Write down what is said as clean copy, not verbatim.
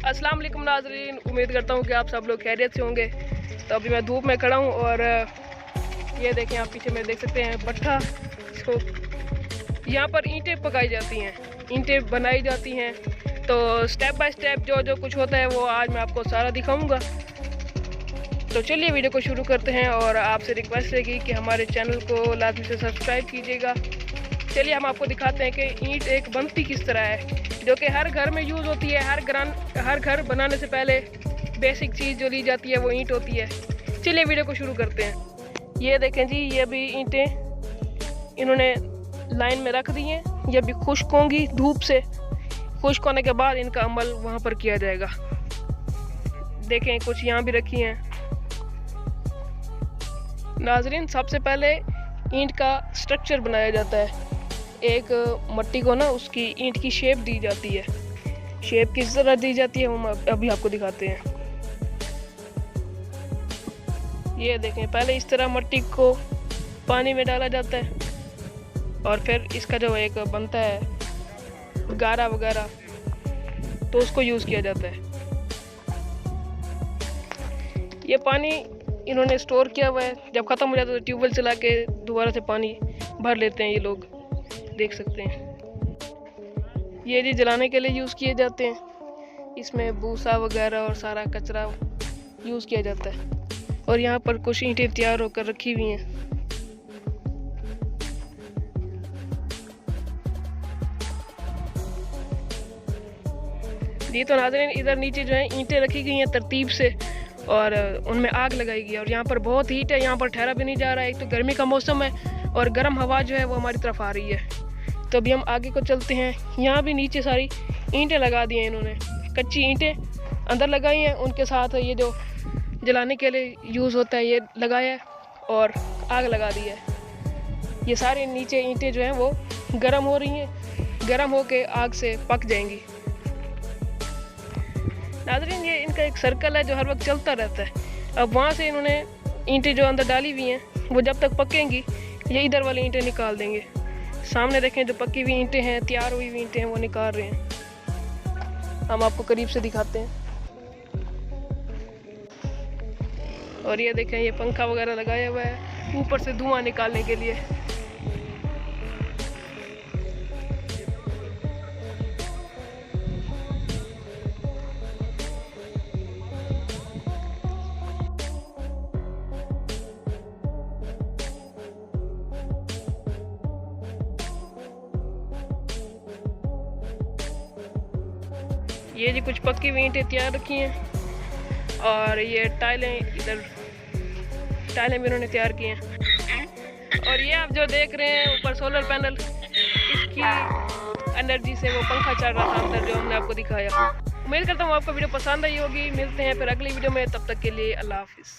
अस्सलाम वालेकुम नाज़रीन, उम्मीद करता हूँ कि आप सब लोग खैरियत से होंगे। तो अभी मैं धूप में खड़ा हूँ और ये देखें आप पीछे में देख सकते हैं भट्ठा। इसको यहाँ पर ईंटें पकाई जाती हैं, ईंटें बनाई जाती हैं। तो स्टेप बाय स्टेप जो जो कुछ होता है वो आज मैं आपको सारा दिखाऊंगा। तो चलिए वीडियो को शुरू करते हैं और आपसे रिक्वेस्ट रहेगी कि हमारे चैनल को लाजमी से सब्सक्राइब कीजिएगा। चलिए हम आपको दिखाते हैं कि ईंट एक बनती किस तरह है, जो कि हर घर में यूज़ होती है। हर घर बनाने से पहले बेसिक चीज़ जो ली जाती है वो ईंट होती है। चलिए वीडियो को शुरू करते हैं। ये देखें जी, ये भी ईंटें इन्होंने लाइन में रख दी हैं। ये भी खुश्क होंगी धूप से। खुश्क होने के बाद इनका अमल वहाँ पर किया जाएगा। देखें कुछ यहाँ भी रखी हैं। नाज़रीन, सबसे पहले ईंट का स्ट्रक्चर बनाया जाता है। एक मट्टी को ना उसकी ईंट की शेप दी जाती है। शेप किस तरह दी जाती है हम अभी आपको दिखाते हैं। ये देखें, पहले इस तरह मट्टी को पानी में डाला जाता है और फिर इसका जो एक बनता है गारा वगैरह, तो उसको यूज़ किया जाता है। ये पानी इन्होंने स्टोर किया हुआ है। जब ख़त्म हो जाता है तो ट्यूबवेल चला के दोबारा से पानी भर लेते हैं। ये लोग देख सकते हैं। ये जी जलाने के लिए यूज़ किए जाते हैं। इसमें भूसा वगैरह और सारा कचरा यूज़ किया जाता है। और यहाँ पर कुछ ईंटें तैयार होकर रखी हुई हैं। ये तो नाज़रीन, इधर नीचे जो है ईंटें रखी गई हैं तरतीब से और उनमें आग लगाई गई है। और यहाँ पर बहुत हीट है, यहाँ पर ठहरा भी नहीं जा रहा है। एक तो गर्मी का मौसम है और गर्म हवा जो है वो हमारी तरफ आ रही है। तो अभी हम आगे को चलते हैं। यहाँ भी नीचे सारी ईंटें लगा दी हैं इन्होंने, कच्ची ईंटें अंदर लगाई हैं। उनके साथ ये जो जलाने के लिए यूज़ होता है ये लगाया है और आग लगा दी है। ये सारे नीचे ईंटें जो हैं वो गर्म हो रही हैं, गर्म होके आग से पक जाएंगी। नाज़रीन, ये इनका एक सर्कल है जो हर वक्त चलता रहता है। अब वहाँ से इन्होंने ईंटें जो अंदर डाली हुई हैं वो जब तक पकेंगी ये इधर वाली ईंटें निकाल देंगे। सामने देखें जो पकी हुई ईंटें हैं, तैयार हुई हुई ईंटें हैं, वो निकाल रहे हैं। हम आपको करीब से दिखाते हैं। और ये देखें, ये पंखा वगैरह लगाया हुआ है ऊपर से धुआं निकालने के लिए। ये जी कुछ पक्की हुई ईंटें तैयार रखी हैं और ये टाइलें, इधर टाइलें भी उन्होंने तैयार की हैं। और ये आप जो देख रहे हैं ऊपर सोलर पैनल, इसकी एनर्जी से वो पंखा चल रहा था अंदर, जो हमने आपको दिखाया। उम्मीद करता हूँ आपको वीडियो पसंद आई होगी। मिलते हैं फिर अगली वीडियो में, तब तक के लिए अल्लाह हाफिज़।